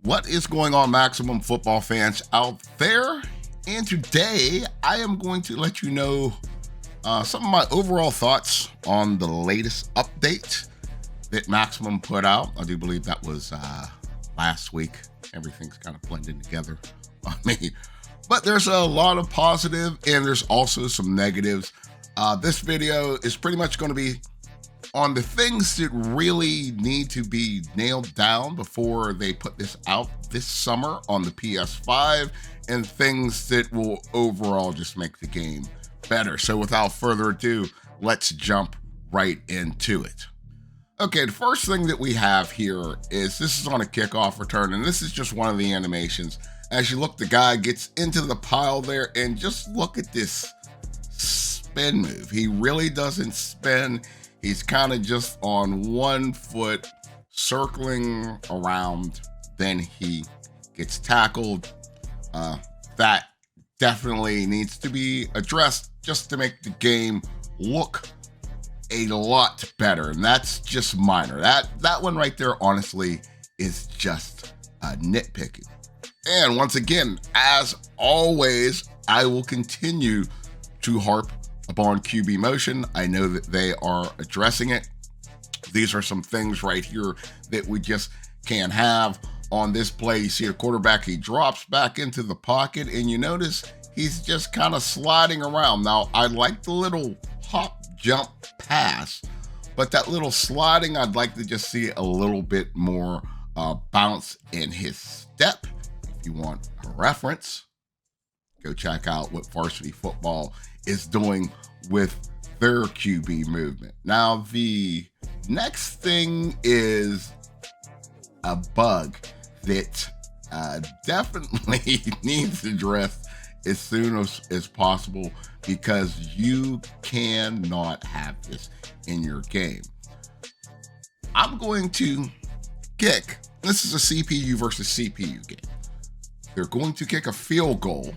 What is going on, Maximum Football fans out there? And today I am going to let you know some of my overall thoughts on the latest update that Maximum put out. I do believe that was last week. Everything's kind of blending together on me. But there's a lot of positive and there's also some negatives. This video is pretty much going to be on the things that really need to be nailed down before they put this out this summer on the PS5, and things that will overall just make the game better. So without further ado, let's jump right into it. Okay, the first thing that we have here is this is on a kickoff return, and this is just one of the animations. As you look, the guy gets into the pile there, and just look at this spin move. He really doesn't spin. He's kind of just on one foot circling around, then he gets tackled. That definitely needs to be addressed just to make the game look a lot better. And that's just minor. That one right there, honestly, is just nitpicking. And once again, as always, I will continue to harp upon QB motion. I know that they are addressing it. These are some things right here that we just can't have. On this play, you see a quarterback, he drops back into the pocket, and you notice he's just kind of sliding around. Now, I like the little hop, jump, pass, but that little sliding, I'd like to just see a little bit more bounce in his step. If you want a reference, go check out what Varsity Football is doing with their QB movement. Now, the next thing is a bug that definitely needs addressed as soon as possible, because you cannot have this in your game. I'm going to kick. This is a CPU versus CPU game. They're going to kick a field goal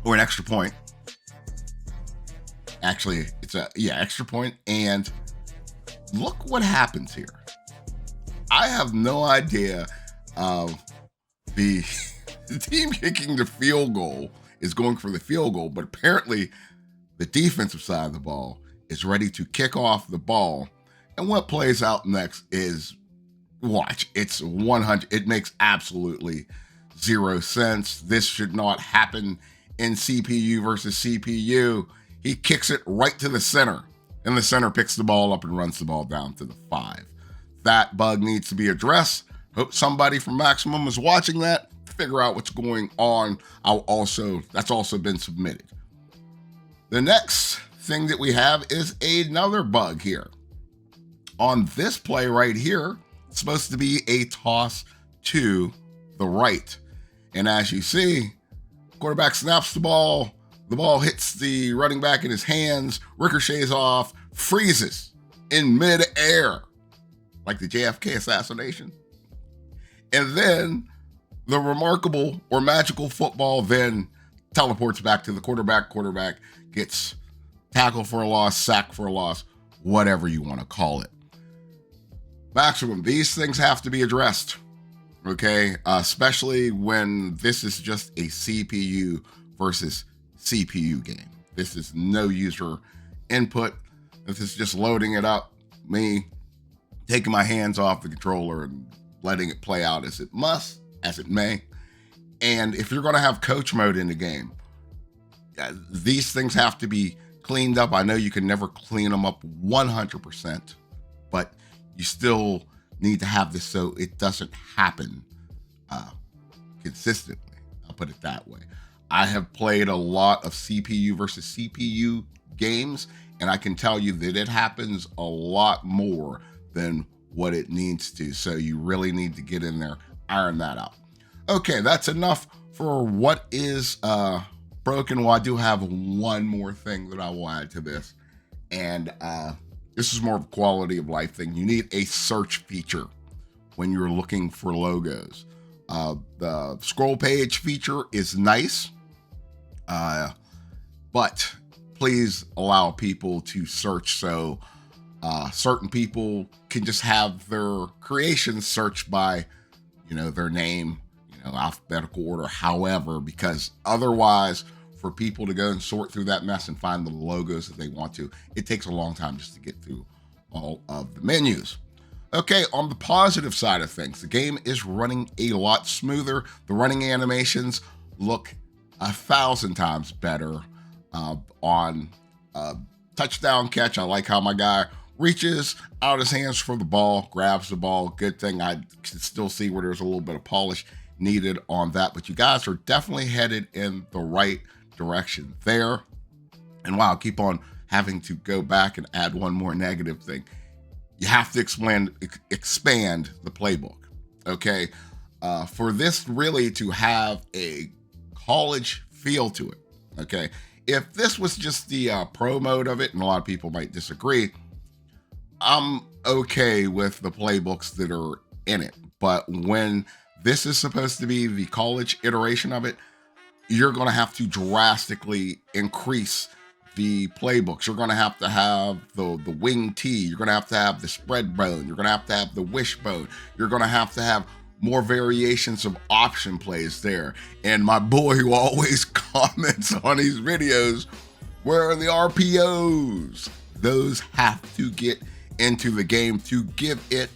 or an extra point. Actually, it's extra point, and look what happens here. I have no idea the team kicking the field goal is going for the field goal, but apparently the defensive side of the ball is ready to kick off the ball. And what plays out next is, watch, it's 100. It makes absolutely zero sense. This should not happen in CPU versus CPU. He kicks it right to the center, and the center picks the ball up and runs the ball down to the 5. That bug needs to be addressed. Hope somebody from Maximum is watching that, figure out what's going on. That's also been submitted. The next thing that we have is another bug here. On this play right here, it's supposed to be a toss to the right. And as you see, quarterback snaps the ball hits the running back in his hands, ricochets off, freezes in mid-air, like the JFK assassination. And then the remarkable or magical football then teleports back to the quarterback. Quarterback gets tackled for a loss, sacked for a loss, whatever you want to call it. Maximum, these things have to be addressed, okay? Especially when this is just a CPU versus CPU game. This is no user input. This is just loading it up, me taking my hands off the controller and letting it play out as it must, as it may. And if you're going to have coach mode in the game, these things have to be cleaned up. I know you can never clean them up 100%, but you still need to have this so it doesn't happen consistently. I'll put it that way. I have played a lot of CPU versus CPU games, and I can tell you that it happens a lot more than what it needs to. So you really need to get in there, iron that out. Okay, that's enough for what is broken. Well, I do have one more thing that I will add to this, and this is more of a quality of life thing. You need a search feature when you're looking for logos. The scroll page feature is nice. But please allow people to search so certain people can just have their creations searched by their name, alphabetical order, however, because otherwise, for people to go and sort through that mess and find the logos that they want to, it takes a long time just to get through all of the menus. Okay, on the positive side of things, the game is running a lot smoother. The running animations look 1,000 times better on touchdown catch. I like how my guy reaches out his hands for the ball, grabs the ball. Good thing I can still see where there's a little bit of polish needed on that, but you guys are definitely headed in the right direction there. And wow, I keep on having to go back and add one more negative thing. You have to expand the playbook, okay? For this really to have a college feel to it, okay? If this was just the pro mode of it, and a lot of people might disagree, I'm okay with the playbooks that are in it. But when this is supposed to be the college iteration of it, you're going to have to drastically increase the playbooks. You're going to have the wing T. You're going to have the spread bone. You're going to have the wishbone. You're going to have more variations of option plays there. And my boy who always comments on these videos, where are the RPOs? Those have to get into the game to give it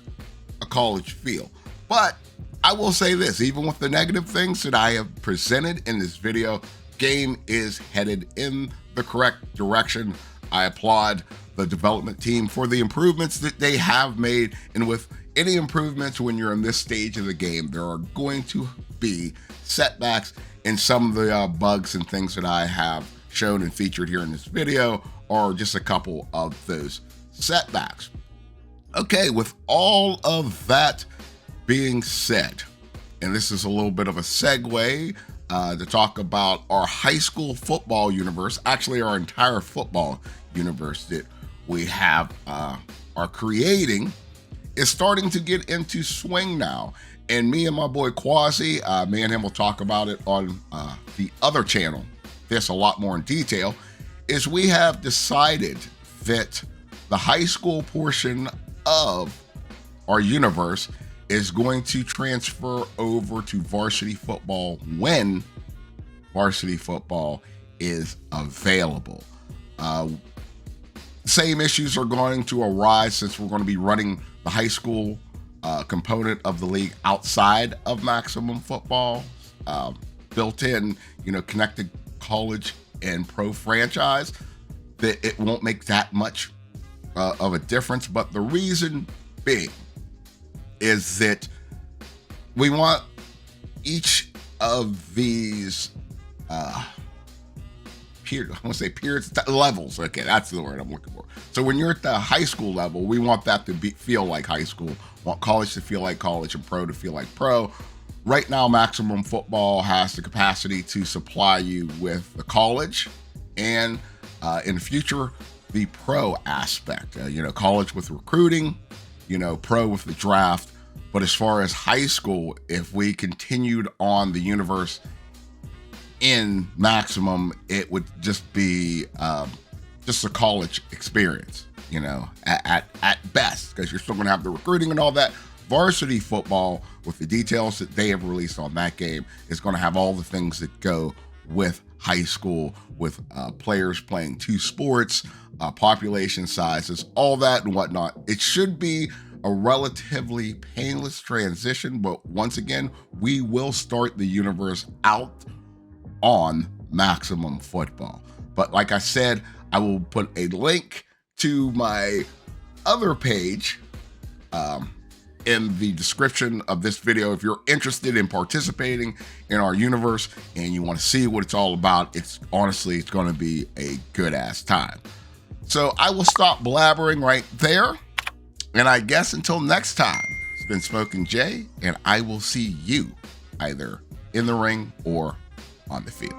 a college feel. But I will say this, even with the negative things that I have presented in this video, game is headed in the correct direction. I applaud the development team for the improvements that they have made. And with any improvements when you're in this stage of the game, there are going to be setbacks, and some of the bugs and things that I have shown and featured here in this video are just a couple of those setbacks. Okay, with all of that being said, and this is a little bit of a segue to talk about our high school football universe, actually our entire football universe that we have are creating is starting to get into swing now. And me and my boy Quasi, me and him will talk about it on the other channel, this a lot more in detail, is we have decided that the high school portion of our universe is going to transfer over to varsity football when varsity football is available. Same issues are going to arise since we're going to be running the high school component of the league outside of Maximum Football, built in, connected college and pro franchise, that it won't make that much of a difference. But the reason being is that we want each of these levels. Okay, that's the word I'm looking for. So when you're at the high school level, we want that to feel like high school. Want college to feel like college and pro to feel like pro. Right now, Maximum Football has the capacity to supply you with the college and in the future, the pro aspect. College with recruiting, pro with the draft. But as far as high school, if we continued on the universe in Maximum, it would just be just a college experience, at best, because you're still going to have the recruiting and all that. Varsity football, with the details that they have released on that game, is going to have all the things that go with high school, with players playing 2 sports, population sizes, all that and whatnot. It should be a relatively painless transition, but once again, we will start the universe out on Maximum Football. But like I said, I will put a link to my other page in the description of this video. If you're interested in participating in our universe and you want to see what it's all about, it's going to be a good ass time. So I will stop blabbering right there. And I guess until next time, it's been Smoking Jay, and I will see you either in the ring or on the field.